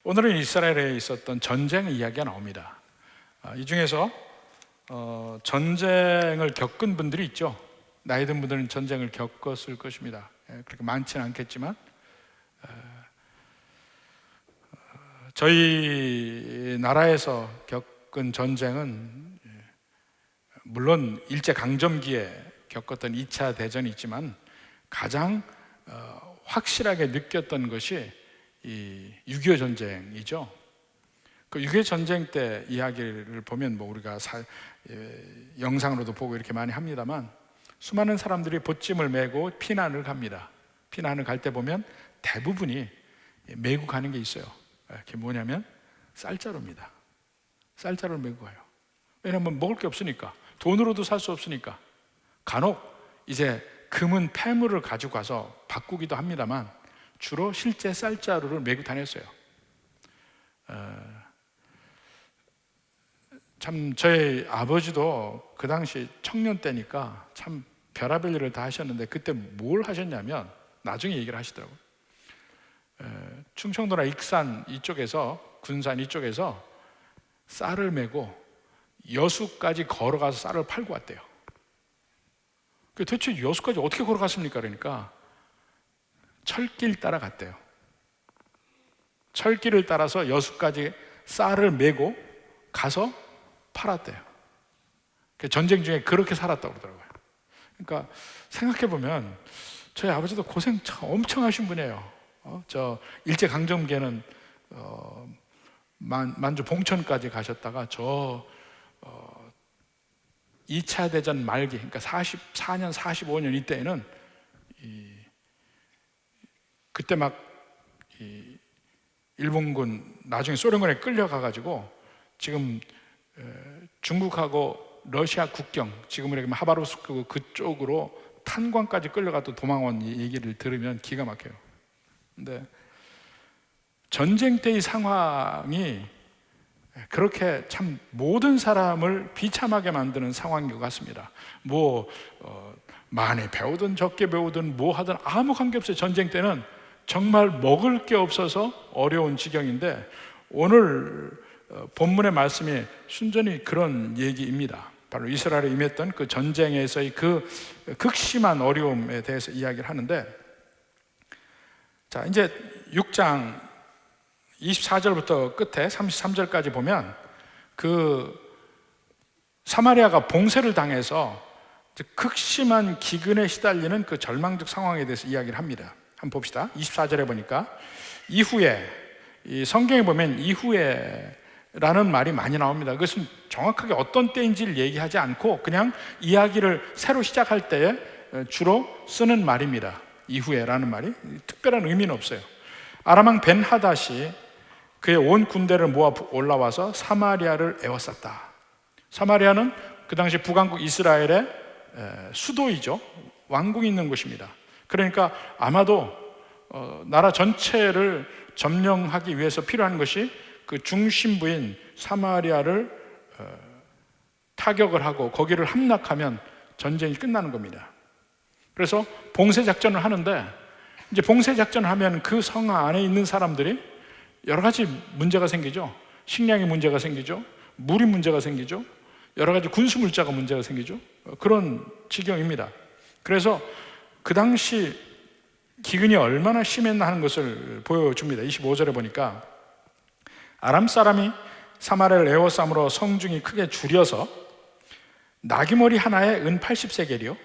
오늘은 이스라엘에 있었던 전쟁 이야기가 나옵니다. 이 중에서 전쟁을 겪은 분들이 있죠. 나이 든 분들은 전쟁을 겪었을 것입니다. 그렇게 많지는 않겠지만 저희 나라에서 겪은 전쟁은 물론 일제강점기에 겪었던 2차 대전이 있지만 가장 확실하게 느꼈던 것이 이 6.25 전쟁이죠. 그 6.25 전쟁 때 이야기를 보면 우리가 영상으로도 보고 이렇게 많이 합니다만, 수많은 사람들이 보찜을 메고 피난을 갑니다. 피난을 갈 때 보면 대부분이 메고 가는 게 있어요. 그게 뭐냐면 쌀자루입니다. 쌀자루를 메고 가요. 왜냐하면 먹을 게 없으니까, 돈으로도 살 수 없으니까. 간혹 이제 금은 폐물을 가지고 가서 바꾸기도 합니다만 주로 실제 쌀자루를 메고 다녔어요. 참 저희 아버지도 그 당시 청년 때니까 참 별의별 일을 다 하셨는데, 그때 뭘 하셨냐면 나중에 얘기를 하시더라고요. 충청도나 익산 이쪽에서, 군산 이쪽에서 쌀을 메고 여수까지 걸어가서 쌀을 팔고 왔대요. 대체 여수까지 어떻게 걸어갔습니까? 그러니까 철길 따라 갔대요. 철길을 따라서 여수까지 쌀을 메고 가서 팔았대요. 전쟁 중에 그렇게 살았다고 그러더라고요. 그러니까 생각해보면 저희 아버지도 고생 엄청 하신 분이에요. 저 일제강점기에는 만주 봉천까지 가셨다가 2차 대전 말기, 그러니까 44년, 45년 이때에는 그때 막 일본군, 나중에 소련군에 끌려가가지고 지금 중국하고 러시아 국경, 지금으로 얘기하면 하바롭스크 그쪽으로 탄광까지 끌려가도 도망온 얘기를 들으면 기가 막혀요. 근데 전쟁 때의 상황이 그렇게 참 모든 사람을 비참하게 만드는 상황인 것 같습니다. 많이 배우든 적게 배우든 뭐 하든 아무 관계없어요. 전쟁 때는 정말 먹을 게 없어서 어려운 지경인데, 오늘 본문의 말씀이 순전히 그런 얘기입니다. 바로 이스라엘에 임했던 그 전쟁에서의 그 극심한 어려움에 대해서 이야기를 하는데, 자, 이제 6장 24절부터 끝에 33절까지 보면 그 사마리아가 봉쇄를 당해서 극심한 기근에 시달리는 그 절망적 상황에 대해서 이야기를 합니다. 한번 봅시다. 24절에 보니까 이후에, 이 성경에 보면 이후에 라는 말이 많이 나옵니다. 그것은 정확하게 어떤 때인지를 얘기하지 않고 그냥 이야기를 새로 시작할 때에 주로 쓰는 말입니다. 이후에 라는 말이 특별한 의미는 없어요. 아람왕 벤하닷이 그의 온 군대를 모아 올라와서 사마리아를 에워쌌다. 사마리아는 그 당시 북왕국 이스라엘의 수도이죠. 왕궁이 있는 곳입니다. 그러니까 아마도 나라 전체를 점령하기 위해서 필요한 것이 그 중심부인 사마리아를 타격을 하고 거기를 함락하면 전쟁이 끝나는 겁니다. 그래서 봉쇄 작전을 하는데, 이제 봉쇄 작전을 하면 그 성 안에 있는 사람들이 여러 가지 문제가 생기죠. 식량의 문제가 생기죠. 물이 문제가 생기죠. 여러 가지 군수 물자가 문제가 생기죠. 그런 지경입니다. 그래서 그 당시 기근이 얼마나 심했나 하는 것을 보여줍니다. 25절에 보니까 아람 사람이 사마리아를 에워싸므로 성중이 크게 줄여서 나귀머리 하나에 은 80세겔이요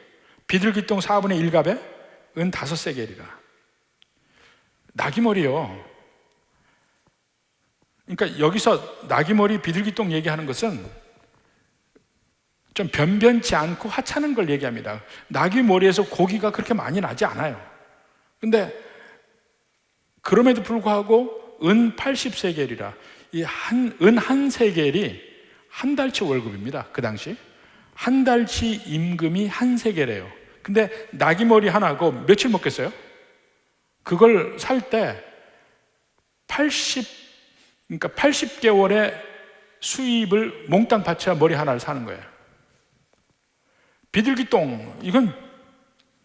비둘기똥 4분의 1갑에 은 5세겔이라. 나귀머리요. 그러니까 여기서 나귀머리, 비둘기똥 얘기하는 것은 좀 변변치 않고 하찮은 걸 얘기합니다. 나귀머리에서 고기가 그렇게 많이 나지 않아요. 근데 그럼에도 불구하고 은 80세겔이라. 은 한 세겔이 한 달치 월급입니다. 그 당시 한 달치 임금이 한 세겔이에요. 근데 나귀머리 하나고 며칠 먹겠어요? 그걸 살 때 80개월의 수입을 몽땅 바쳐야 머리 하나를 사는 거예요. 비둘기똥, 이건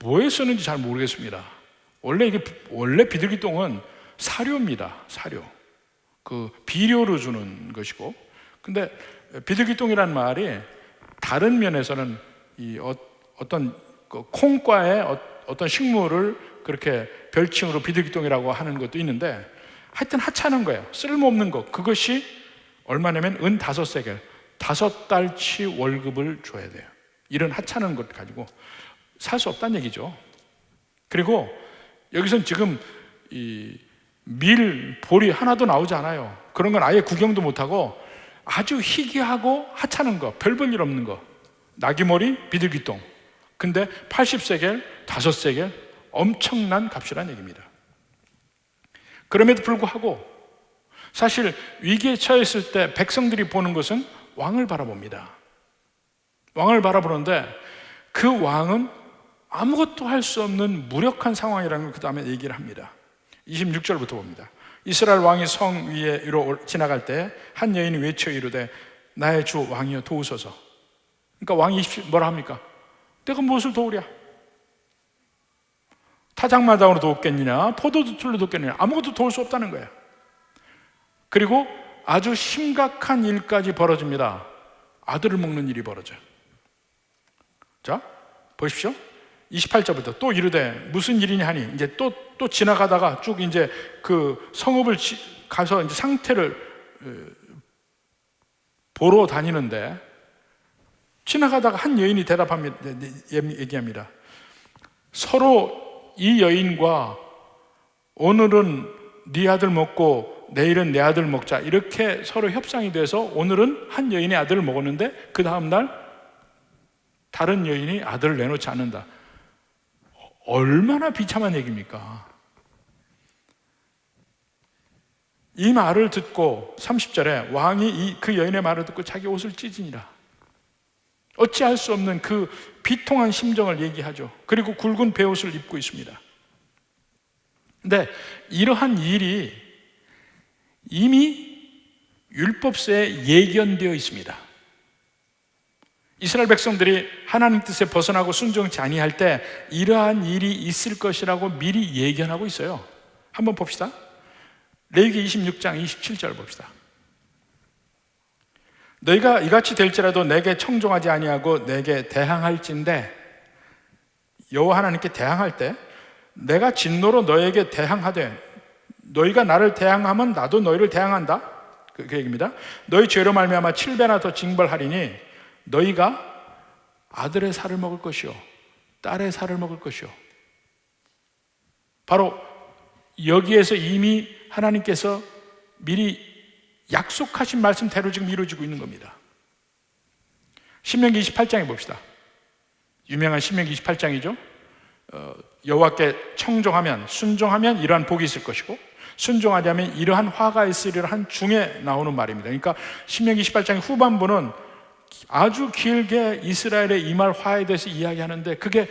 뭐에 쓰는지 잘 모르겠습니다. 원래 비둘기똥은 사료입니다. 사료. 그 비료로 주는 것이고, 근데 비둘기똥이라는 말이 다른 면에서는 이 어떤 그 콩과의 어떤 식물을 그렇게 별칭으로 비둘기똥이라고 하는 것도 있는데, 하여튼 하찮은 거예요. 쓸모없는 것. 그것이 얼마냐면 은 5세겔, 5달치 월급을 줘야 돼요. 이런 하찮은 것 가지고 살 수 없다는 얘기죠. 그리고 여기선 지금 이 밀, 보리 하나도 나오지 않아요. 그런 건 아예 구경도 못하고 아주 희귀하고 하찮은 거, 별 볼 일 없는 거, 나귀머리, 비둘기똥. 근데 80세겔, 5세겔, 엄청난 값이라는 얘기입니다. 그럼에도 불구하고 사실 위기에 처했을 때 백성들이 보는 것은 왕을 바라봅니다. 왕을 바라보는데 그 왕은 아무것도 할 수 없는 무력한 상황이라는 걸 그 다음에 얘기를 합니다. 26절부터 봅니다. 이스라엘 왕이 성 위로 지나갈 때 한 여인이 외쳐 이르되 나의 주 왕이여 도우소서. 그러니까 왕이 뭐라 합니까? 내가 무엇을 도우랴? 타작마당으로 도웠겠느냐, 포도주틀로 도웠겠느냐, 아무것도 도울 수 없다는 거예요. 그리고 아주 심각한 일까지 벌어집니다. 아들을 먹는 일이 벌어져요. 자, 보십시오. 28절부터 또 이르되 무슨 일이냐 하니, 이제 또 지나가다가 쭉 이제 그 성읍을 가서 이제 상태를 보러 다니는데, 지나가다가 한 여인이 대답합니다. 얘기합니다. 서로 이 여인과 오늘은 네 아들 먹고 내일은 내 아들 먹자, 이렇게 서로 협상이 돼서 오늘은 한 여인의 아들을 먹었는데 그 다음날 다른 여인이 아들을 내놓지 않는다. 얼마나 비참한 얘기입니까? 이 말을 듣고 30절에 왕이 그 여인의 말을 듣고 자기 옷을 찢으니라. 어찌할 수 없는 그 비통한 심정을 얘기하죠. 그리고 굵은 베옷을 입고 있습니다. 근데 이러한 일이 이미 율법서에 예견되어 있습니다. 이스라엘 백성들이 하나님 뜻에 벗어나고 순종치 아니할 때 이러한 일이 있을 것이라고 미리 예견하고 있어요. 한번 봅시다. 레위기 26장 27절 봅시다. 너희가 이같이 될지라도 내게 청종하지 아니하고 내게 대항할진대, 여호와 하나님께 대항할 때 내가 진노로 너에게 대항하되 너희가 나를 대항하면 나도 너희를 대항한다. 그 얘기입니다. 너희 죄로 말미암아 7배나 더 징벌하리니 너희가 아들의 살을 먹을 것이요 딸의 살을 먹을 것이요. 바로 여기에서 이미 하나님께서 미리 약속하신 말씀대로 지금 이루어지고 있는 겁니다. 신명기 28장에 봅시다. 유명한 신명기 28장이죠. 여호와께 청종하면, 순종하면 이러한 복이 있을 것이고 순종하지 않으면 이러한 화가 있으리라 한 중에 나오는 말입니다. 그러니까 신명기 28장의 후반부는 아주 길게 이스라엘의 임할 화에 대해서 이야기하는데, 그게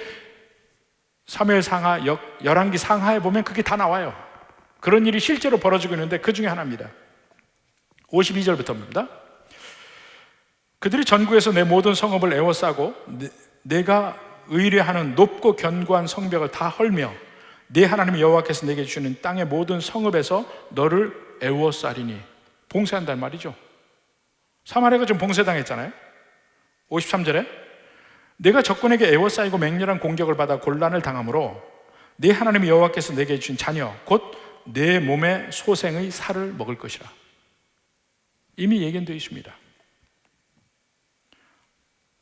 사무엘 상하, 열왕기 상하에 보면 그게 다 나와요. 그런 일이 실제로 벌어지고 있는데 그 중에 하나입니다. 52절부터입니다. 그들이 전국에서 내 모든 성읍을 에워싸고 내가 의뢰하는 높고 견고한 성벽을 다 헐며 네 하나님 여호와께서 내게 주시는 땅의 모든 성읍에서 너를 에워싸리니. 봉쇄한다는 말이죠. 사마리아가 좀 봉쇄당했잖아요. 53절에 내가 적군에게 에워싸이고 맹렬한 공격을 받아 곤란을 당하므로 네 하나님 여호와께서 내게 주신 자녀 곧 내 몸의 소생의 살을 먹을 것이라. 이미 예견되어 있습니다.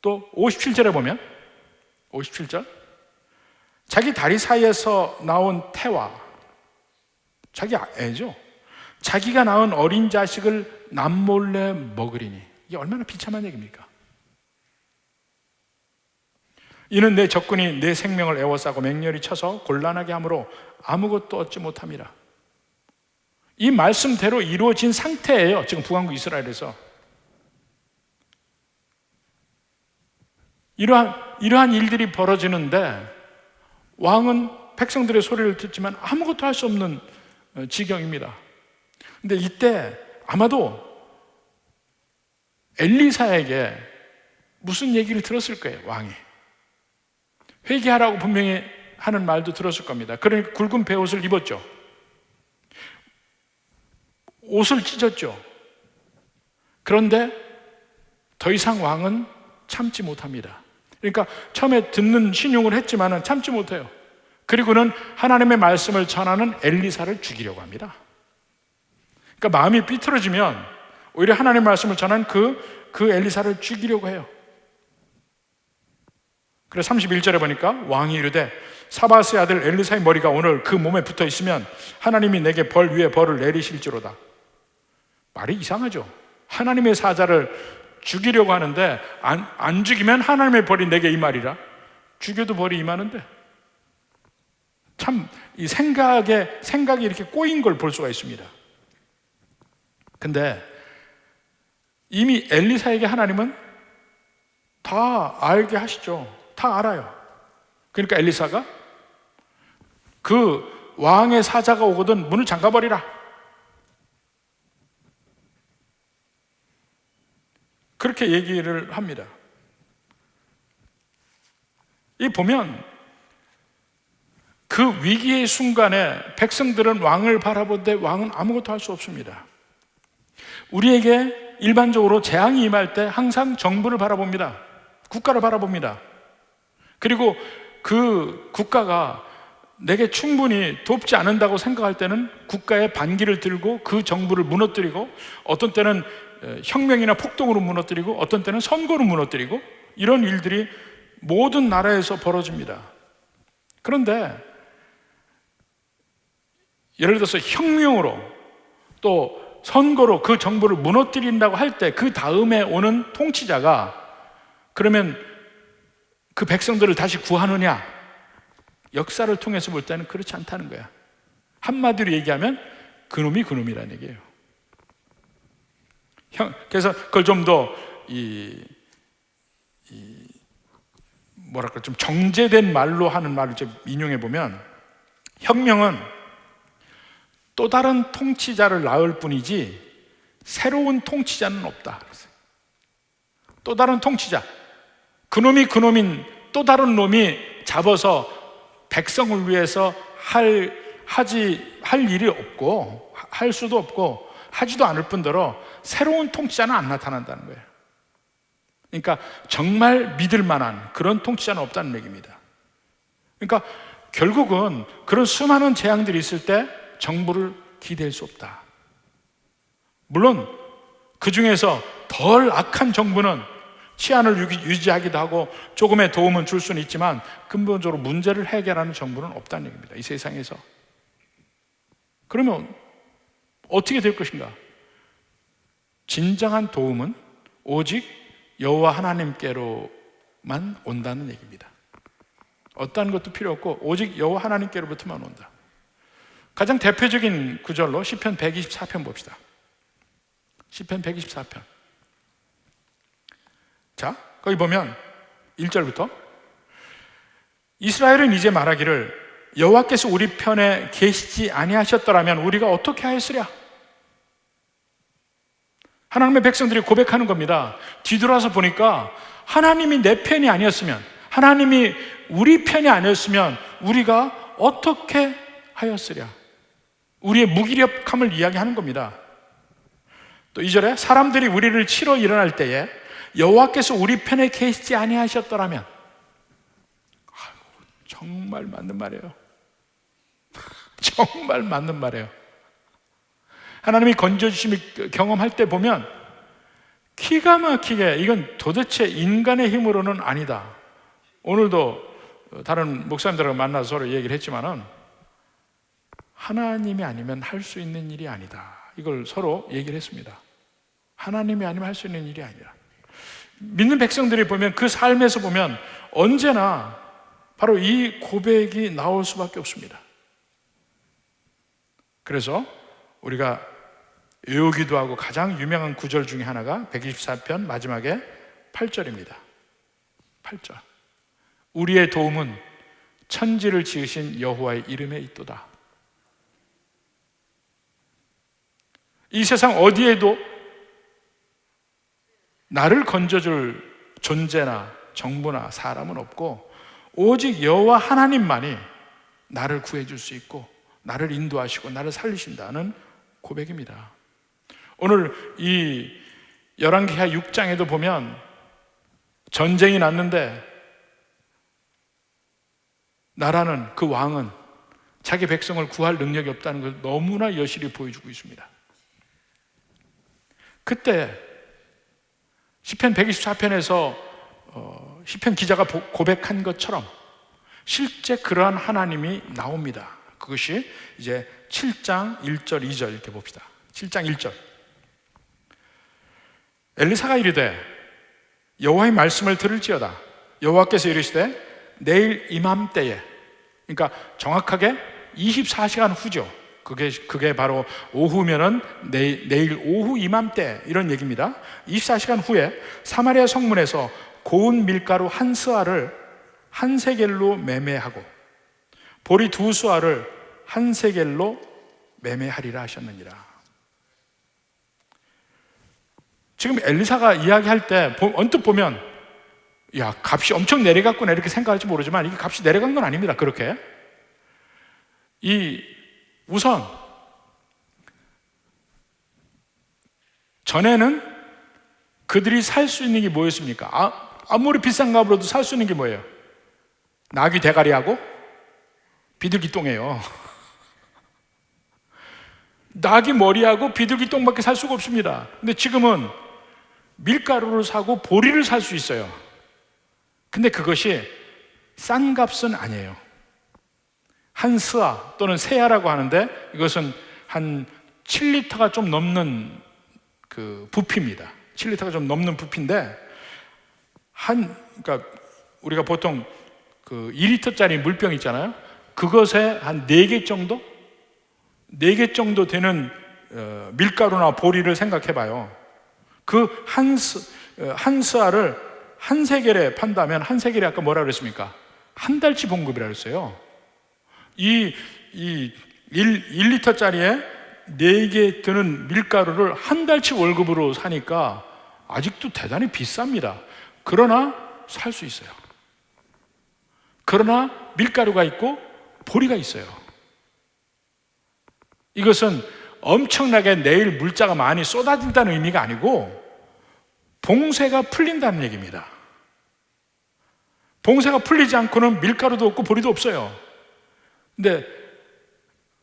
또 57절에 보면 57절 자기 다리 사이에서 나온 태와, 자기 애죠, 자기가 낳은 어린 자식을 남몰래 먹으리니. 이게 얼마나 비참한 얘기입니까? 이는 내 적군이 내 생명을 에워싸고 맹렬히 쳐서 곤란하게 함으로 아무것도 얻지 못함이라. 이 말씀대로 이루어진 상태예요. 지금 북왕국 이스라엘에서 이러한 일들이 벌어지는데 왕은 백성들의 소리를 듣지만 아무것도 할 수 없는 지경입니다. 근데 이때 아마도 엘리사에게 무슨 얘기를 들었을 거예요. 왕이 회개하라고 분명히 하는 말도 들었을 겁니다. 그러니까 굵은 베옷을 입었죠. 옷을 찢었죠. 그런데 더 이상 왕은 참지 못합니다. 그러니까 처음에 듣는 신용을 했지만 참지 못해요. 그리고는 하나님의 말씀을 전하는 엘리사를 죽이려고 합니다. 그러니까 마음이 삐뚤어지면 오히려 하나님의 말씀을 전하는 그 엘리사를 죽이려고 해요. 그래서 31절에 보니까 왕이 이르되 사바스의 아들 엘리사의 머리가 오늘 그 몸에 붙어 있으면 하나님이 내게 벌 위에 벌을 내리실지로다. 말이 이상하죠. 하나님의 사자를 죽이려고 하는데 안 죽이면 하나님의 벌이 내게 임하리라. 죽여도 벌이 임하는데 참 이 생각이 이렇게 꼬인 걸 볼 수가 있습니다. 근데 이미 엘리사에게 하나님은 다 알게 하시죠. 다 알아요. 그러니까 엘리사가 그 왕의 사자가 오거든 문을 잠가버리라. 그렇게 얘기를 합니다. 이 보면 그 위기의 순간에 백성들은 왕을 바라보되 왕은 아무것도 할 수 없습니다. 우리에게 일반적으로 재앙이 임할 때 항상 정부를 바라봅니다. 국가를 바라봅니다. 그리고 그 국가가 내게 충분히 돕지 않는다고 생각할 때는 국가의 반기를 들고 그 정부를 무너뜨리고, 어떤 때는 혁명이나 폭동으로 무너뜨리고, 어떤 때는 선거로 무너뜨리고, 이런 일들이 모든 나라에서 벌어집니다. 그런데 예를 들어서 혁명으로 또 선거로 그 정부를 무너뜨린다고 할 때 그 다음에 오는 통치자가 그러면 그 백성들을 다시 구하느냐? 역사를 통해서 볼 때는 그렇지 않다는 거야. 한마디로 얘기하면 그놈이 그놈이라는 얘기예요. 그래서 그걸 좀 더 뭐랄까 좀 정제된 말로 하는 말을 좀 인용해 보면, 혁명은 또 다른 통치자를 낳을 뿐이지 새로운 통치자는 없다. 또 다른 통치자, 그놈이 그놈인 또 다른 놈이 잡아서 백성을 위해서 할 일이 없고 할 수도 없고 하지도 않을 뿐더러 새로운 통치자는 안 나타난다는 거예요. 그러니까 정말 믿을 만한 그런 통치자는 없다는 얘기입니다. 그러니까 결국은 그런 수많은 재앙들이 있을 때 정부를 기대할 수 없다. 물론 그 중에서 덜 악한 정부는 치안을 유지하기도 하고 조금의 도움은 줄 수는 있지만 근본적으로 문제를 해결하는 정부는 없다는 얘기입니다. 이 세상에서. 그러면 어떻게 될 것인가? 진정한 도움은 오직 여호와 하나님께로만 온다는 얘기입니다. 어떠한 것도 필요 없고 오직 여호와 하나님께로부터만 온다. 가장 대표적인 구절로 시편 124편 봅시다. 시편 124편. 자, 거기 보면 1절부터 이스라엘은 이제 말하기를 여호와께서 우리 편에 계시지 아니하셨더라면 우리가 어떻게 하였으랴? 하나님의 백성들이 고백하는 겁니다. 뒤돌아서 보니까 하나님이 내 편이 아니었으면, 하나님이 우리 편이 아니었으면 우리가 어떻게 하였으랴? 우리의 무기력함을 이야기하는 겁니다. 또 2절에 사람들이 우리를 치러 일어날 때에 여호와께서 우리 편에 계시지 아니하셨더라면. 정말 맞는 말이에요. 정말 맞는 말이에요. 하나님이 건져주심을 경험할 때 보면 기가 막히게 이건 도대체 인간의 힘으로는 아니다. 오늘도 다른 목사님들하고 만나서 서로 얘기를 했지만은 하나님이 아니면 할 수 있는 일이 아니다. 이걸 서로 얘기를 했습니다. 하나님이 아니면 할 수 있는 일이 아니라. 믿는 백성들이 보면 그 삶에서 보면 언제나 바로 이 고백이 나올 수밖에 없습니다. 그래서 우리가 외우기도 하고 가장 유명한 구절 중에 하나가 124편 마지막에 8절입니다. 8절. 우리의 도움은 천지를 지으신 여호와의 이름에 있도다. 이 세상 어디에도 나를 건져줄 존재나 정부나 사람은 없고 오직 여호와 하나님만이 나를 구해줄 수 있고 나를 인도하시고 나를 살리신다는 고백입니다. 오늘 이 열왕기하 6장에도 보면 전쟁이 났는데 나라는, 그 왕은 자기 백성을 구할 능력이 없다는 것을 너무나 여실히 보여주고 있습니다. 그때 시편 124편에서 시편 기자가 고백한 것처럼 실제 그러한 하나님이 나옵니다. 그것이 이제 7장 1절 2절 이렇게 봅시다. 7장 1절. 엘리사가 이르되 여호와의 말씀을 들을지어다. 여호와께서 이르시되 내일 이맘때에, 그러니까 정확하게 24시간 후죠. 그게 바로 오후면은 내일 오후 이맘때 이런 얘기입니다. 24시간 후에 사마리아 성문에서 고운 밀가루 한 스아를 한 세겔로 매매하고 보리 두 수아를 한 세겔로 매매하리라 하셨느니라. 지금 엘리사가 이야기할 때 언뜻 보면 야, 값이 엄청 내려갔구나 이렇게 생각할지 모르지만 이게 값이 내려간 건 아닙니다. 그렇게 우선 전에는 그들이 살 수 있는 게 뭐였습니까? 아무리 비싼 값으로도 살 수 있는 게 뭐예요? 나귀 대가리하고 비둘기 똥이에요. 나귀 머리하고 비둘기 똥밖에 살 수가 없습니다. 근데 지금은 밀가루를 사고 보리를 살 수 있어요. 근데 그것이 싼 값은 아니에요. 한 스아 또는 세아라고 하는데 이것은 한 7리터가 좀 넘는 그 부피입니다. 7리터가 좀 넘는 부피인데 그러니까 우리가 보통 그 2리터짜리 물병 있잖아요. 그것에 한 4개 정도? 4개 정도 되는 밀가루나 보리를 생각해 봐요. 그 한 스아를 한 세겔에 판다면 한 세겔이 아까 뭐라 그랬습니까? 한 달치 봉급이라고 했어요. 이 1리터짜리에 4개 드는 밀가루를 한 달치 월급으로 사니까 아직도 대단히 비쌉니다. 그러나 살 수 있어요. 그러나 밀가루가 있고 보리가 있어요. 이것은 엄청나게 내일 물자가 많이 쏟아진다는 의미가 아니고 봉쇄가 풀린다는 얘기입니다. 봉쇄가 풀리지 않고는 밀가루도 없고 보리도 없어요. 근데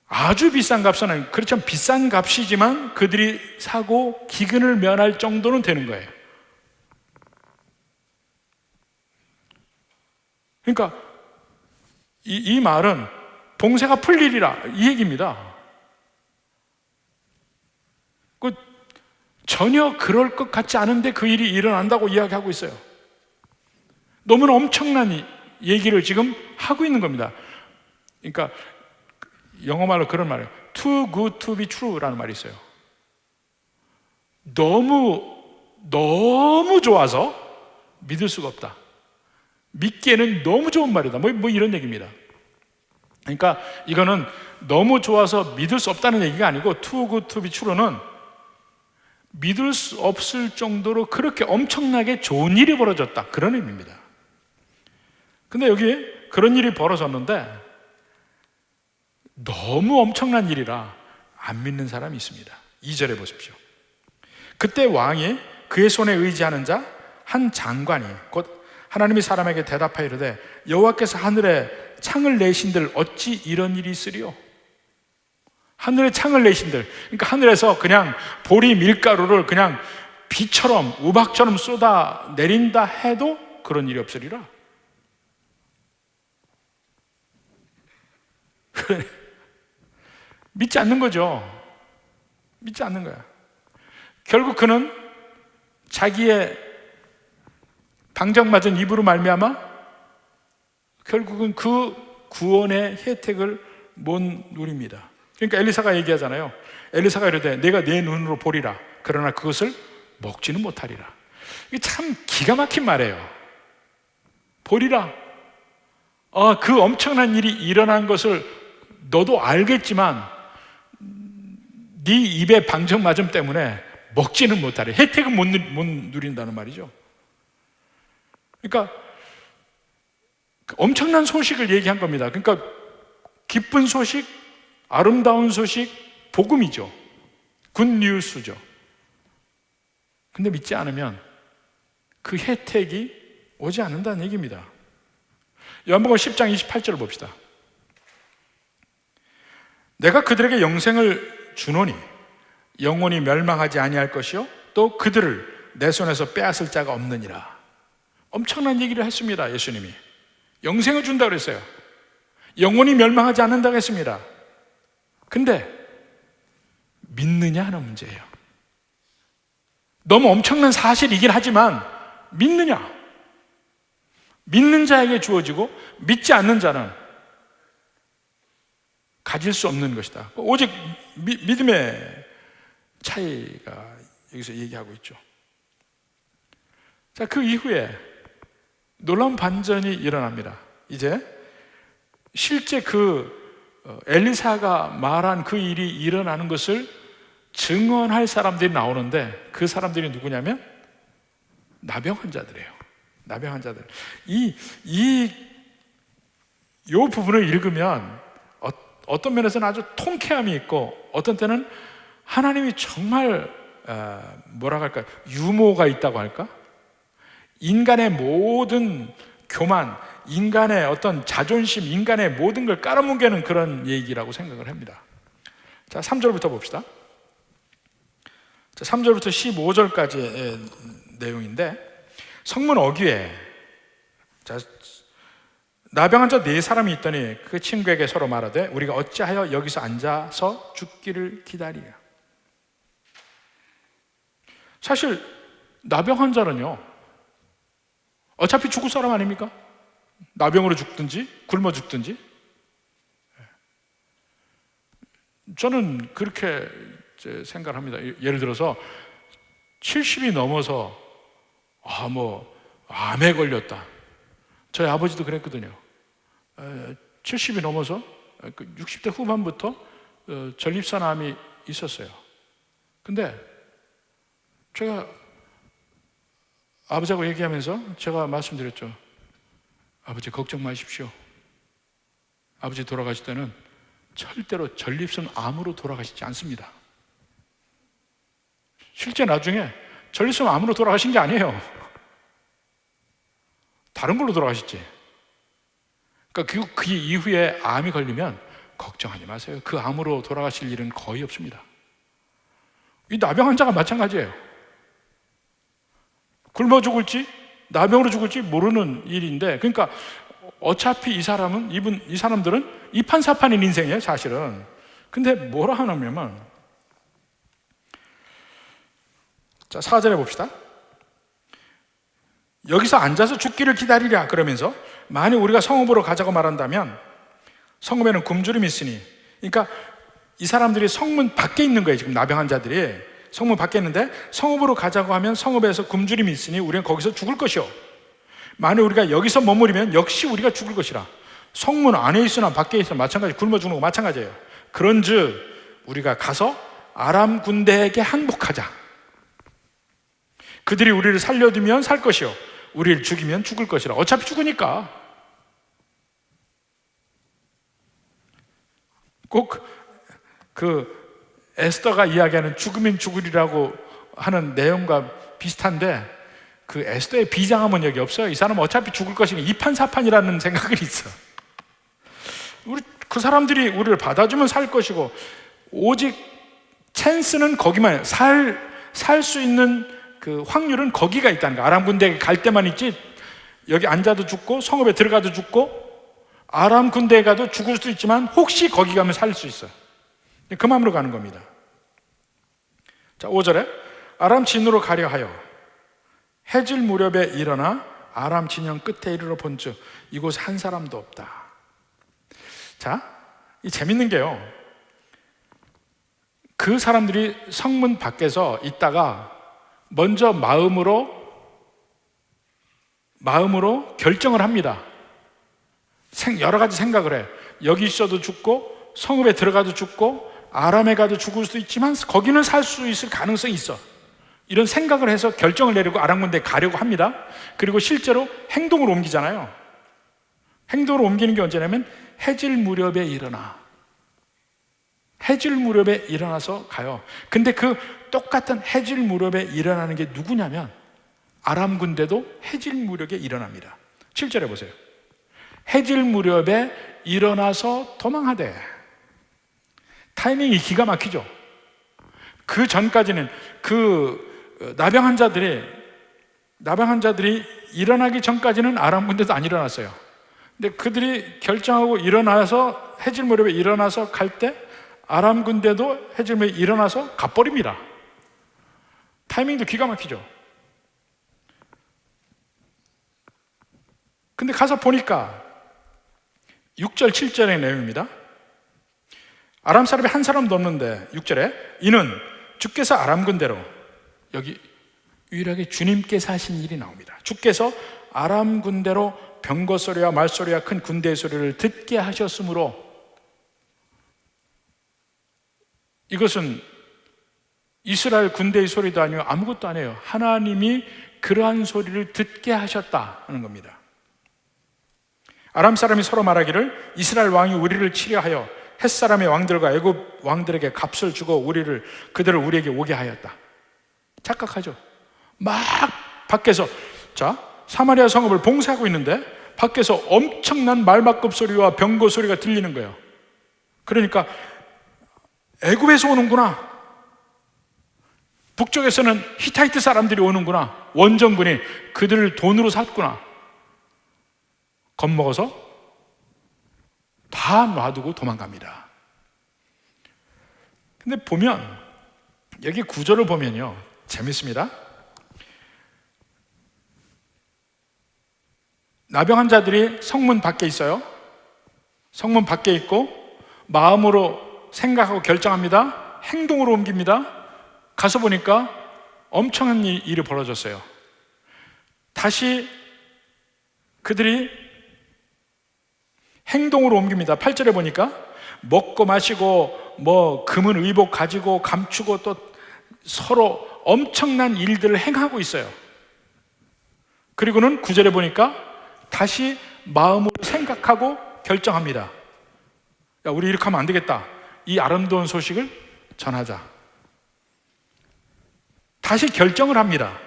아주 비싼 값은 그렇지만 비싼 값이지만 그들이 사고 기근을 면할 정도는 되는 거예요. 그러니까 이 말은 봉쇄가 풀리리라 이 얘기입니다. 전혀 그럴 것 같지 않은데 그 일이 일어난다고 이야기하고 있어요. 너무나 엄청난 얘기를 지금 하고 있는 겁니다. 그러니까 영어 말로 그런 말이에요. Too good to be true라는 말이 있어요. 너무 좋아서 믿을 수가 없다. 믿기에는 너무 좋은 말이다. 뭐 이런 얘기입니다. 그러니까 이거는 너무 좋아서 믿을 수 없다는 얘기가 아니고 Too good to be true는 믿을 수 없을 정도로 그렇게 엄청나게 좋은 일이 벌어졌다. 그런 의미입니다. 근데 여기 그런 일이 벌어졌는데 너무 엄청난 일이라 안 믿는 사람이 있습니다. 2절에 보십시오. 그때 왕이 그의 손에 의지하는 자 한 장관이 곧 하나님이 사람에게 대답하여 이르되 여호와께서 하늘에 창을 내신들 어찌 이런 일이 있으리요? 하늘에 창을 내신들, 그러니까 하늘에서 그냥 보리 밀가루를 그냥 비처럼 우박처럼 쏟아 내린다 해도 그런 일이 없으리라. 믿지 않는 거죠. 믿지 않는 거야. 결국 그는 자기의 방정맞은 입으로 말미암아 결국은 그 구원의 혜택을 못 누립니다. 그러니까 엘리사가 얘기하잖아요. 엘리사가 이르되 내가 내 눈으로 보리라 그러나 그것을 먹지는 못하리라. 이게 참 기가 막힌 말이에요. 보리라. 그 엄청난 일이 일어난 것을 너도 알겠지만 네 입의 방정맞음 때문에 먹지는 못하리. 혜택은 못 누린다는 말이죠. 그러니까 엄청난 소식을 얘기한 겁니다. 그러니까 기쁜 소식, 아름다운 소식, 복음이죠. 굿뉴스죠. 근데 믿지 않으면 그 혜택이 오지 않는다는 얘기입니다. 요한복음 10장 28절을 봅시다. 내가 그들에게 영생을 주노니 영원히 멸망하지 아니할 것이요 또 그들을 내 손에서 빼앗을 자가 없느니라. 엄청난 얘기를 했습니다. 예수님이 영생을 준다고 그랬어요. 영원히 멸망하지 않는다고 했습니다. 근데 믿느냐 하는 문제예요. 너무 엄청난 사실이긴 하지만 믿느냐? 믿는 자에게 주어지고 믿지 않는 자는 가질 수 없는 것이다. 오직 믿음의 차이가 여기서 얘기하고 있죠. 자, 그 이후에 놀라운 반전이 일어납니다. 이제 실제 엘리사가 말한 그 일이 일어나는 것을 증언할 사람들이 나오는데 그 사람들이 누구냐면 나병 환자들이에요. 나병 환자들. 이 부분을 읽으면 어떤 면에서는 아주 통쾌함이 있고 어떤 때는 하나님이 정말 뭐라고 할까, 유머가 있다고 할까? 인간의 모든 교만, 인간의 어떤 자존심, 인간의 모든 걸 깔아뭉개는 그런 얘기라고 생각을 합니다. 자, 3절부터 봅시다. 자, 3절부터 15절까지의 내용인데 성문 어귀에 나병 환자 4사람이 있더니 그 친구에게 서로 말하되 우리가 어찌하여 여기서 앉아서 죽기를 기다리냐. 사실 나병 환자는요 어차피 죽을 사람 아닙니까? 나병으로 죽든지 굶어 죽든지. 저는 그렇게 생각을 합니다. 예를 들어서 70이 넘어서 암에 걸렸다. 저희 아버지도 그랬거든요. 70이 넘어서 60대 후반부터 전립선암이 있었어요. 근데 제가 아버지하고 얘기하면서 제가 말씀드렸죠. 아버지 걱정 마십시오. 아버지 돌아가실 때는 절대로 전립선암으로 돌아가시지 않습니다. 실제 나중에 전립선암으로 돌아가신 게 아니에요. 다른 걸로 돌아가셨지. 그러니까 그 이후에 암이 걸리면 걱정하지 마세요. 그 암으로 돌아가실 일은 거의 없습니다. 이 나병 환자가 마찬가지예요. 굶어 죽을지 나병으로 죽을지 모르는 일인데, 그러니까 어차피 이 사람들은 이판사판인 인생이에요, 사실은. 근데 뭐라 하냐면, 자, 4절에 봅시다. 여기서 앉아서 죽기를 기다리랴 그러면서 만일 우리가 성읍으로 가자고 말한다면 성읍에는 굶주림이 있으니, 그러니까 이 사람들이 성문 밖에 있는 거예요. 지금 나병 환자들이 성문 밖에 있는데 성읍으로 가자고 하면 성읍에서 굶주림이 있으니 우리는 거기서 죽을 것이요, 만일 우리가 여기서 머무르면 역시 우리가 죽을 것이라. 성문 안에 있으나 밖에 있으나 마찬가지, 굶어 죽는 거 마찬가지예요. 그런즉 우리가 가서 아람 군대에게 항복하자. 그들이 우리를 살려두면 살 것이요 우리를 죽이면 죽을 것이라. 어차피 죽으니까. 꼭 에스더가 이야기하는 죽으면 죽으리라고 하는 내용과 비슷한데, 그 에스더의 비장함은 여기 없어요. 이 사람은 어차피 죽을 것이니 이판사판이라는 생각이 있어. 그 사람들이 우리를 받아주면 살 것이고, 오직 찬스는 거기만, 살 수 있는 그 확률은 거기가 있다는 거야. 아람 군대에 갈 때만 있지, 여기 앉아도 죽고 성읍에 들어가도 죽고 아람 군대에 가도 죽을 수도 있지만 혹시 거기 가면 살 수 있어요. 그 마음으로 가는 겁니다. 자, 5절에 아람 진으로 가려 하여 해질 무렵에 일어나 아람 진영 끝에 이르러 본즉 이곳에 한 사람도 없다. 자, 이 재밌는 게요, 그 사람들이 성문 밖에서 있다가 먼저 마음으로 결정을 합니다. 여러 가지 생각을 해. 여기 있어도 죽고 성읍에 들어가도 죽고 아람에 가도 죽을 수도 있지만 거기는 살 수 있을 가능성이 있어. 이런 생각을 해서 결정을 내리고 아람 군대에 가려고 합니다. 그리고 실제로 행동으로 옮기잖아요. 행동으로 옮기는 게 언제냐면 해질 무렵에 일어나. 해질 무렵에 일어나서 가요. 근데 그 똑같은 해질 무렵에 일어나는 게 누구냐면 아람 군대도 해질 무렵에 일어납니다. 7절에 보세요. 해질 무렵에 일어나서 도망하되. 타이밍이 기가 막히죠. 그 전까지는 그 나병한 자들이 일어나기 전까지는 아람 군대도 안 일어났어요. 근데 그들이 결정하고 일어나서 해질 무렵에 일어나서 갈 때 아람 군대도 해질 무렵에 일어나서 가버립니다. 타이밍도 기가 막히죠. 근데 가서 보니까 6절 7절의 내용입니다. 아람 사람이 한 사람도 없는데 6절에 이는 주께서 아람 군대로, 여기 유일하게 주님께서 하신 일이 나옵니다. 주께서 아람 군대로 병거 소리와 말소리와 큰 군대의 소리를 듣게 하셨으므로, 이것은 이스라엘 군대의 소리도 아니고 아무것도 아니에요. 하나님이 그러한 소리를 듣게 하셨다 하는 겁니다. 아람 사람이 서로 말하기를 이스라엘 왕이 우리를 치려하여 햇사람의 왕들과 애굽 왕들에게 값을 주고 그들을 우리에게 오게 하였다. 착각하죠. 막 밖에서 사마리아 성읍을 봉쇄하고 있는데 밖에서 엄청난 말박급 소리와 병거 소리가 들리는 거예요. 그러니까 애굽에서 오는구나, 북쪽에서는 히타이트 사람들이 오는구나, 원정군이 그들을 돈으로 샀구나. 겁먹어서 다 놔두고 도망갑니다. 근데 보면 여기 구절을 보면요, 재밌습니다. 나병한 자들이 성문 밖에 있어요. 성문 밖에 있고 마음으로 생각하고 결정합니다. 행동으로 옮깁니다. 가서 보니까 엄청난 일이 벌어졌어요. 다시 그들이 행동으로 옮깁니다. 8절에 보니까 먹고 마시고 금은 의복 가지고 감추고 또 서로 엄청난 일들을 행하고 있어요. 그리고는 9절에 보니까 다시 마음으로 생각하고 결정합니다. 야, 우리 이렇게 하면 안 되겠다. 이 아름다운 소식을 전하자. 다시 결정을 합니다.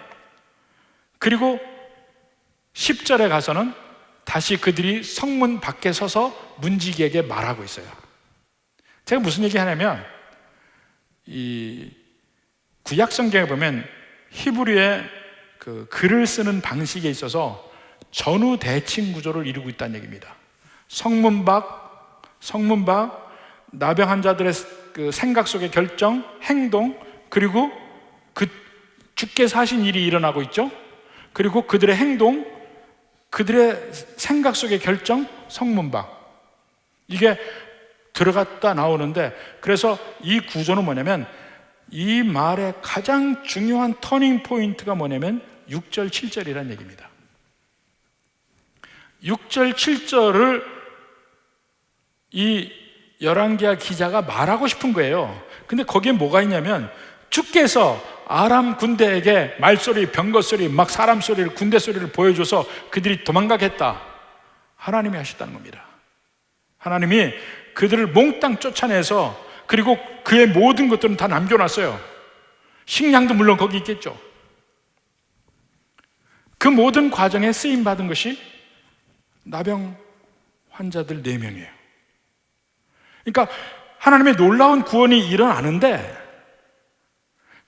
그리고 10절에 가서는 다시 그들이 성문 밖에 서서 문지기에게 말하고 있어요. 제가 무슨 얘기 하냐면, 이 구약 성경에 보면 히브리의 그 글을 쓰는 방식에 있어서 전후 대칭 구조를 이루고 있다는 얘기입니다. 성문 밖, 나병한 자들의 그 생각 속의 결정, 행동, 그리고 그 주께서 하신 일이 일어나고 있죠. 그리고 그들의 행동, 그들의 생각 속의 결정, 성문 밖. 이게 들어갔다 나오는데, 그래서 이 구조는 뭐냐면, 이 말의 가장 중요한 터닝 포인트가 뭐냐면 6절 7절이라는 얘기입니다. 6절 7절을 이 열왕기하 기자가 말하고 싶은 거예요. 근데 거기에 뭐가 있냐면, 주께서 아람 군대에게 말소리, 병거 소리, 막 사람 소리를, 군대 소리를 보여줘서 그들이 도망가겠다, 하나님이 하셨다는 겁니다. 하나님이 그들을 몽땅 쫓아내서, 그리고 그의 모든 것들은 다 남겨놨어요. 식량도 물론 거기 있겠죠. 그 모든 과정에 쓰임받은 것이 나병 환자들 4명이에요. 그러니까 하나님의 놀라운 구원이 일어나는데,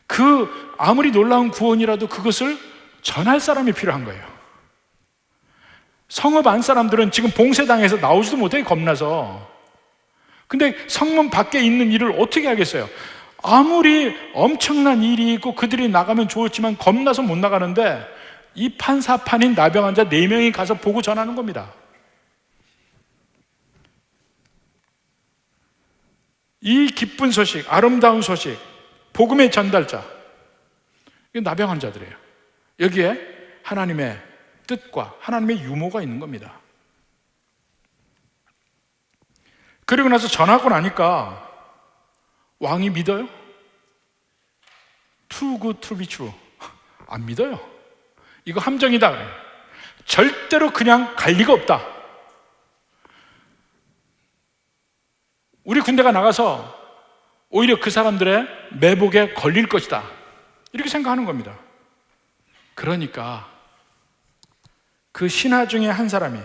그 아무리 놀라운 구원이라도 그것을 전할 사람이 필요한 거예요. 성읍 안 사람들은 지금 봉쇄당해서 나오지도 못해, 겁나서. 근데 성문 밖에 있는 일을 어떻게 하겠어요? 아무리 엄청난 일이 있고 그들이 나가면 좋았지만 겁나서 못 나가는데, 이 판사판인 나병 환자 4명이 가서 보고 전하는 겁니다. 이 기쁜 소식, 아름다운 소식, 복음의 전달자, 이게 나병 환자들이에요. 여기에 하나님의 뜻과 하나님의 유모가 있는 겁니다. 그리고 나서 전하고 나니까 왕이 믿어요? Too good to be true. 안 믿어요. 이거 함정이다. 절대로 그냥 갈 리가 없다. 우리 군대가 나가서 오히려 그 사람들의 매복에 걸릴 것이다, 이렇게 생각하는 겁니다. 그러니까 그 신하 중에 한 사람이,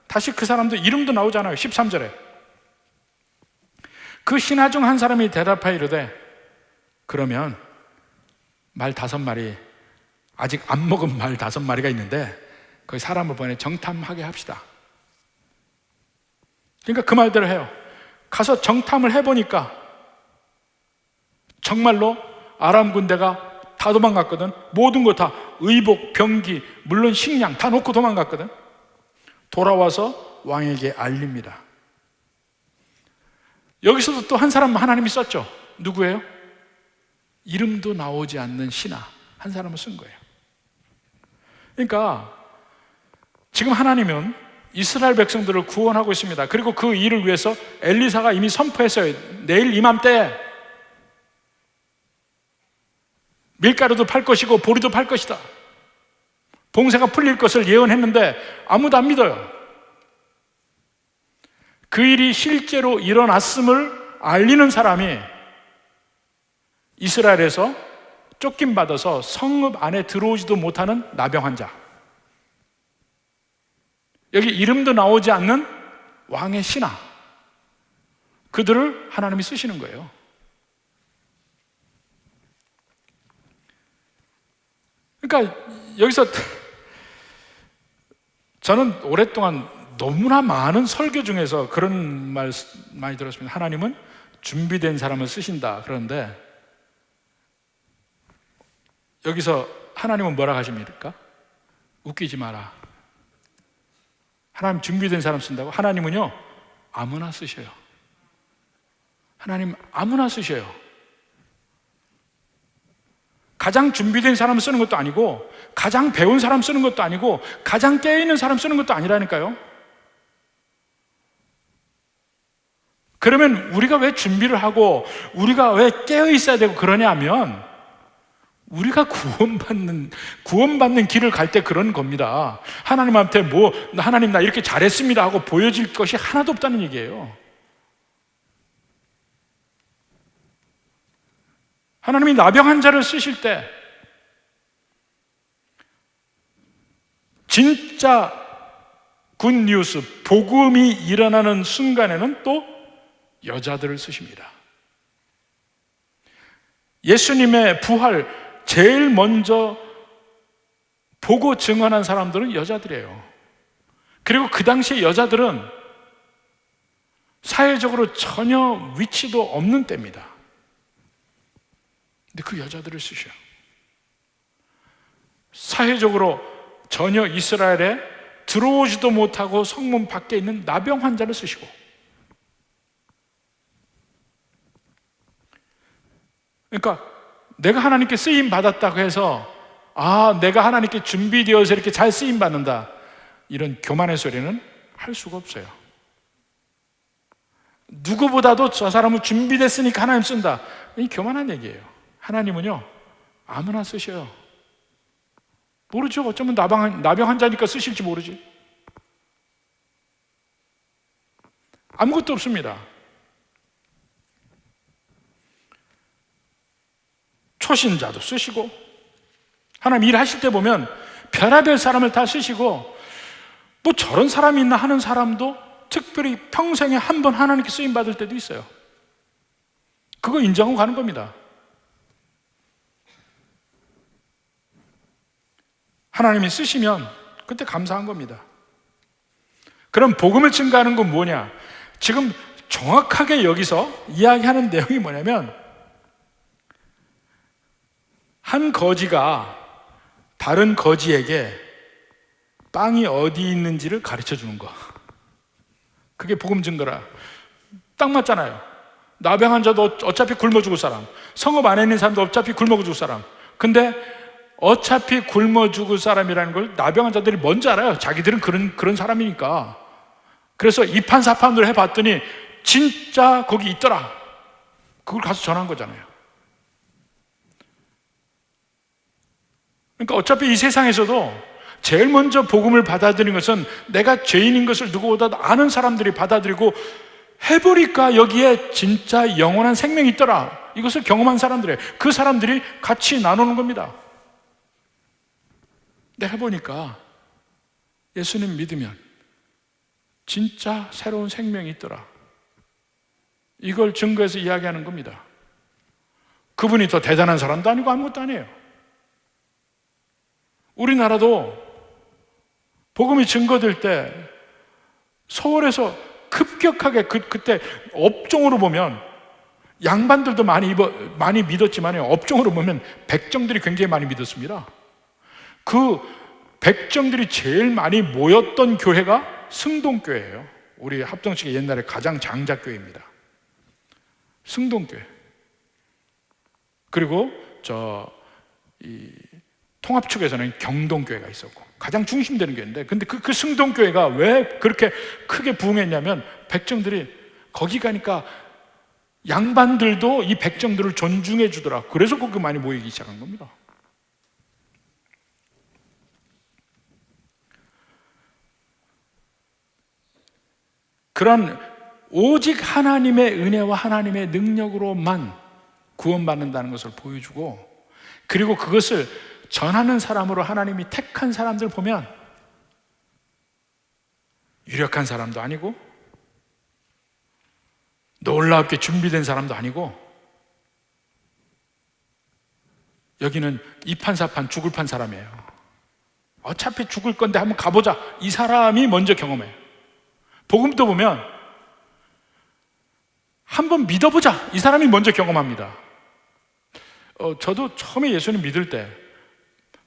다시 그 사람도 이름도 나오잖아요. 13절에 그 신하 중 한 사람이 대답하여 이르되, 그러면 말 5마리, 아직 안 먹은 말 5마리가 있는데 거기 사람을 보내 정탐하게 합시다. 그러니까 그 말대로 해요. 가서 정탐을 해보니까 정말로 아람 군대가 다 도망갔거든. 모든 거 다, 의복, 병기, 물론 식량 다 놓고 도망갔거든. 돌아와서 왕에게 알립니다. 여기서도 또 한 사람 하나님이 썼죠. 누구예요? 이름도 나오지 않는 신하 한 사람을 쓴 거예요. 그러니까 지금 하나님은 이스라엘 백성들을 구원하고 있습니다. 그리고 그 일을 위해서 엘리사가 이미 선포했어요. 내일 이맘때 밀가루도 팔 것이고 보리도 팔 것이다. 봉쇄가 풀릴 것을 예언했는데 아무도 안 믿어요. 그 일이 실제로 일어났음을 알리는 사람이 이스라엘에서 쫓김받아서 성읍 안에 들어오지도 못하는 나병 환자, 여기 이름도 나오지 않는 왕의 신하, 그들을 하나님이 쓰시는 거예요. 그러니까 여기서 저는 오랫동안 너무나 많은 설교 중에서 그런 말 많이 들었습니다. 하나님은 준비된 사람을 쓰신다. 그런데 여기서 하나님은 뭐라 하십니까? 웃기지 마라. 하나님 준비된 사람 쓴다고? 하나님은요, 아무나 쓰셔요. 하나님 아무나 쓰셔요. 가장 준비된 사람 쓰는 것도 아니고, 가장 배운 사람 쓰는 것도 아니고, 가장 깨어있는 사람 쓰는 것도 아니라니까요. 그러면 우리가 왜 준비를 하고 우리가 왜 깨어있어야 되고 그러냐 하면, 우리가 구원받는 길을 갈 때 그런 겁니다. 하나님한테 하나님 나 이렇게 잘했습니다 하고 보여질 것이 하나도 없다는 얘기예요. 하나님이 나병 환자를 쓰실 때 진짜 굿뉴스, 복음이 일어나는 순간에는 또 여자들을 쓰십니다. 예수님의 부활 제일 먼저 보고 증언한 사람들은 여자들이에요. 그리고 그 당시에 여자들은 사회적으로 전혀 위치도 없는 때입니다. 근데 그 여자들을 쓰셔. 사회적으로 전혀 이스라엘에 들어오지도 못하고 성문 밖에 있는 나병 환자를 쓰시고, 그러니까 내가 하나님께 쓰임 받았다고 해서 내가 하나님께 준비되어서 이렇게 잘 쓰임 받는다, 이런 교만의 소리는 할 수가 없어요. 누구보다도 저 사람은 준비됐으니까 하나님 쓴다, 이 교만한 얘기예요. 하나님은요, 아무나 쓰셔요. 모르죠. 어쩌면 나병 환자니까 쓰실지 모르지. 아무것도 없습니다. 초신자도 쓰시고, 하나님 일하실 때 보면 별의별 사람을 다 쓰시고, 뭐 저런 사람이 있나 하는 사람도 특별히 평생에 한 번 하나님께 쓰임 받을 때도 있어요. 그거 인정하고 가는 겁니다. 하나님이 쓰시면 그때 감사한 겁니다. 그럼 복음을 증거하는 건 뭐냐? 지금 정확하게 여기서 이야기하는 내용이 뭐냐면, 한 거지가 다른 거지에게 빵이 어디 있는지를 가르쳐 주는 거, 그게 복음 증거라. 딱 맞잖아요. 나병 환자도 어차피 굶어 죽을 사람, 성읍 안에 있는 사람도 어차피 굶어 죽을 사람. 근데 어차피 굶어 죽을 사람이라는 걸 나병 환자들이 먼저 알아요. 자기들은 그런 사람이니까. 그래서 이판사판으로 해봤더니 진짜 거기 있더라. 그걸 가서 전한 거잖아요. 그러니까 어차피 이 세상에서도 제일 먼저 복음을 받아들이는 것은 내가 죄인인 것을 누구보다도 아는 사람들이 받아들이고, 해보니까 여기에 진짜 영원한 생명이 있더라. 이것을 경험한 사람들이에요. 그 사람들이 같이 나누는 겁니다. 내가 해보니까 예수님 믿으면 진짜 새로운 생명이 있더라. 이걸 증거해서 이야기하는 겁니다. 그분이 더 대단한 사람도 아니고 아무것도 아니에요. 우리나라도 복음이 증거될 때 서울에서 급격하게 그때 업종으로 보면 양반들도 많이 믿었지만 업종으로 보면 백정들이 굉장히 많이 믿었습니다. 그 백정들이 제일 많이 모였던 교회가 승동교회예요. 우리 합동식의 옛날에 가장 장자교회입니다. 승동교회. 그리고 이 통합 측에서는 경동교회가 있었고 가장 중심되는 교회인데, 근데 그 승동교회가 왜 그렇게 크게 부흥했냐면 백정들이 거기 가니까 양반들도 이 백정들을 존중해 주더라. 그래서 거기 많이 모이기 시작한 겁니다. 그런 오직 하나님의 은혜와 하나님의 능력으로만 구원받는다는 것을 보여주고, 그리고 그것을 전하는 사람으로 하나님이 택한 사람들 보면 유력한 사람도 아니고 놀랍게 준비된 사람도 아니고, 여기는 이판사판 죽을 판 사람이에요. 어차피 죽을 건데 한번 가보자, 이 사람이 먼저 경험해요. 복음도 보면 한번 믿어보자, 이 사람이 먼저 경험합니다. 저도 처음에 예수님 믿을 때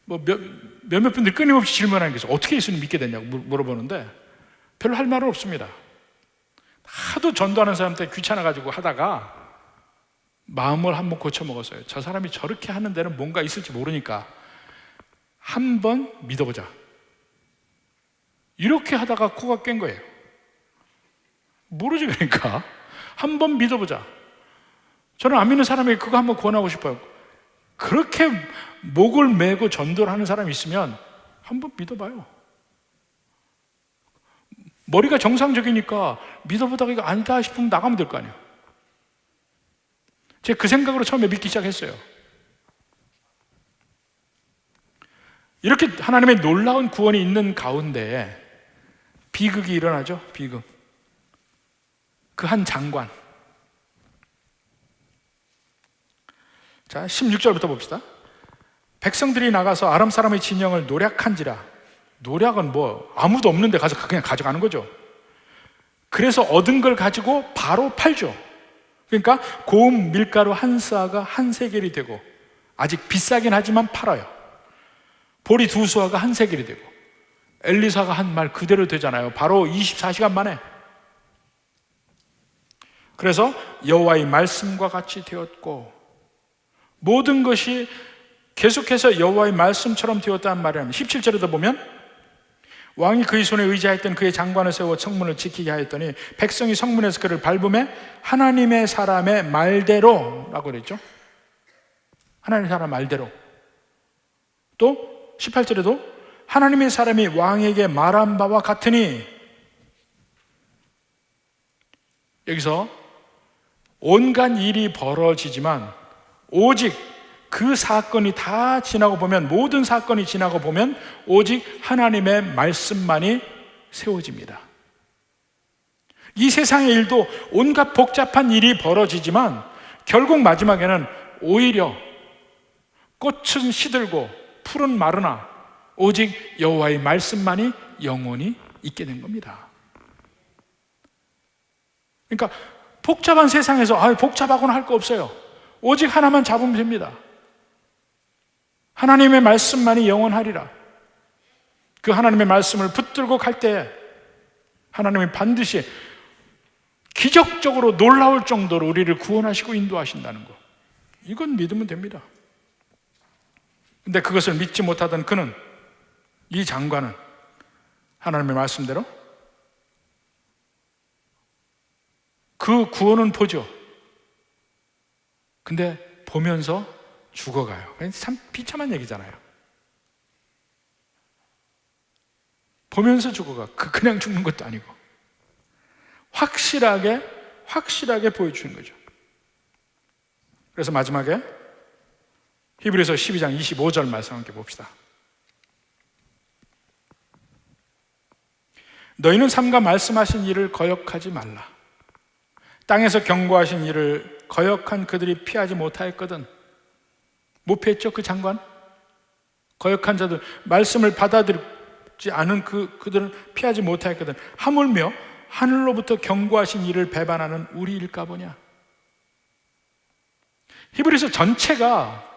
몇몇 분들이 끊임없이 질문하는 게 있어요. 어떻게 예수님 믿게 됐냐고 물어보는데 별로 할 말은 없습니다. 하도 전도하는 사람한테 귀찮아가지고 하다가 마음을 한번 고쳐먹었어요. 저 사람이 저렇게 하는 데는 뭔가 있을지 모르니까 한번 믿어보자. 이렇게 하다가 코가 깬 거예요. 모르지. 그러니까 한번 믿어보자. 저는 안 믿는 사람에게 그거 한번 권하고 싶어요. 그렇게 목을 메고 전도를 하는 사람이 있으면 한번 믿어봐요. 머리가 정상적이니까 믿어보다가 이거 아니다 싶으면 나가면 될 거 아니에요. 제가 그 생각으로 처음에 믿기 시작했어요. 이렇게 하나님의 놀라운 구원이 있는 가운데 비극이 일어나죠. 비극. 그 한 장관. 자, 16절부터 봅시다. 백성들이 나가서 아람 사람의 진영을 노략한지라. 노략은 아무도 없는데 가서 그냥 가져가는 거죠. 그래서 얻은 걸 가지고 바로 팔죠. 그러니까 고운 밀가루 한 스아가 한 세겔이 되고, 아직 비싸긴 하지만 팔아요. 보리 두 수아가 한 세겔이 되고, 엘리사가 한 말 그대로 되잖아요. 바로 24시간 만에. 그래서 여호와의 말씀과 같이 되었고, 모든 것이 계속해서 여호와의 말씀처럼 되었다는 말이에요. 17절에도 보면 왕이 그의 손에 의지하였던 그의 장관을 세워 성문을 지키게 하였더니 백성이 성문에서 그를 밟음에 하나님의 사람의 말대로 라고 그랬죠. 하나님의 사람 말대로. 또 18절에도 하나님의 사람이 왕에게 말한 바와 같으니, 여기서 온갖 일이 벌어지지만 오직 그 사건이 다 지나고 보면, 모든 사건이 지나고 보면 오직 하나님의 말씀만이 세워집니다. 이 세상의 일도 온갖 복잡한 일이 벌어지지만 결국 마지막에는 오히려 꽃은 시들고 풀은 마르나 오직 여호와의 말씀만이 영원히 있게 된 겁니다. 그러니까 복잡한 세상에서 복잡하고는 할 거 없어요. 오직 하나만 잡으면 됩니다. 하나님의 말씀만이 영원하리라. 그 하나님의 말씀을 붙들고 갈 때 하나님이 반드시 기적적으로 놀라울 정도로 우리를 구원하시고 인도하신다는 것, 이건 믿으면 됩니다. 근데 그것을 믿지 못하던 그는, 이 장관은 하나님의 말씀대로 그 구원은 보죠. 근데 보면서 죽어가요. 참 비참한 얘기잖아요. 보면서 죽어가. 그냥 죽는 것도 아니고 확실하게 확실하게 보여주는 거죠. 그래서 마지막에 히브리서 12장 25절 말씀 함께 봅시다. 너희는 삼가 말씀하신 일을 거역하지 말라. 땅에서 경고하신 일을 거역한 그들이 피하지 못하였거든. 못 피했죠, 그 장관? 거역한 자들, 말씀을 받아들이지 않은 그들은 피하지 못하였거든. 하물며 하늘로부터 경고하신 일을 배반하는 우리일까 보냐. 히브리서 전체가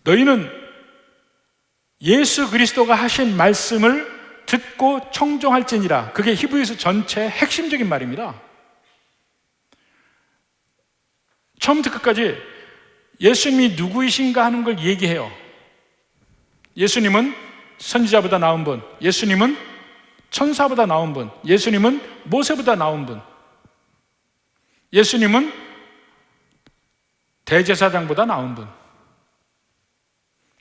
너희는 예수 그리스도가 하신 말씀을 듣고 청종할지니라. 그게 히브리서 전체의 핵심적인 말입니다. 처음부터 끝까지 예수님이 누구이신가 하는 걸 얘기해요. 예수님은 선지자보다 나은 분, 예수님은 천사보다 나은 분, 예수님은 모세보다 나은 분, 예수님은 대제사장보다 나은 분.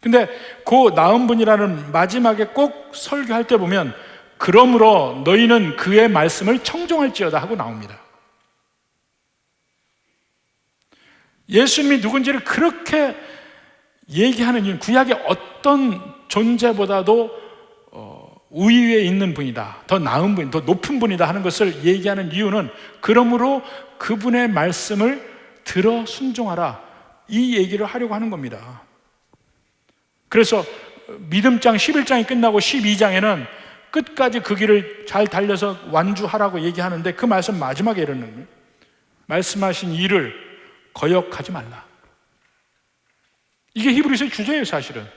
근데 그 나은 분이라는 마지막에 꼭 설교할 때 보면 그러므로 너희는 그의 말씀을 청종할지어다 하고 나옵니다. 예수님이 누군지를 그렇게 얘기하는 이유는 구약의 어떤 존재보다도 우위에 있는 분이다, 더 나은 분, 더 높은 분이다 하는 것을 얘기하는 이유는 그러므로 그분의 말씀을 들어 순종하라, 이 얘기를 하려고 하는 겁니다. 그래서 믿음장 11장이 끝나고 12장에는 끝까지 그 길을 잘 달려서 완주하라고 얘기하는데 그 말씀 마지막에 이러는 거예요. 말씀하신 일을 거역하지 말라. 이게 히브리서의 주제예요, 사실은.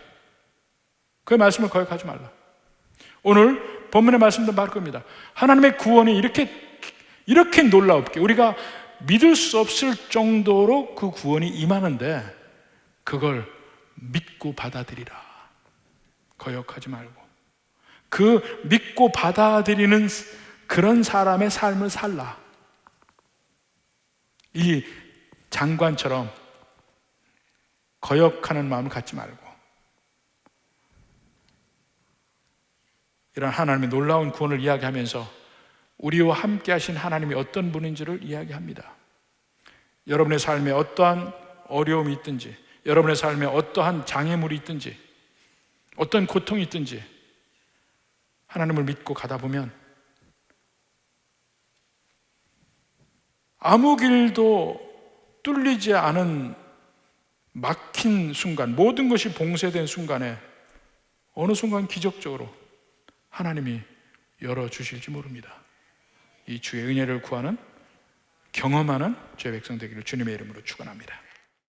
그 말씀을 거역하지 말라. 오늘 본문의 말씀도 말할 겁니다. 하나님의 구원이 이렇게 놀라웠게 우리가 믿을 수 없을 정도로 그 구원이 임하는데 그걸 믿고 받아들이라. 거역하지 말고 그 믿고 받아들이는 그런 사람의 삶을 살라. 이 장관처럼 거역하는 마음을 갖지 말고 이런 하나님의 놀라운 구원을 이야기하면서 우리와 함께 하신 하나님이 어떤 분인지를 이야기합니다. 여러분의 삶에 어떠한 어려움이 있든지, 여러분의 삶에 어떠한 장애물이 있든지, 어떤 고통이 있든지 하나님을 믿고 가다 보면 아무 길도 뚫리지 않은 막힌 순간, 모든 것이 봉쇄된 순간에 어느 순간 기적적으로 하나님이 열어주실지 모릅니다. 이 주의 은혜를 구하는, 경험하는 주의 백성 되기를 주님의 이름으로 축원합니다.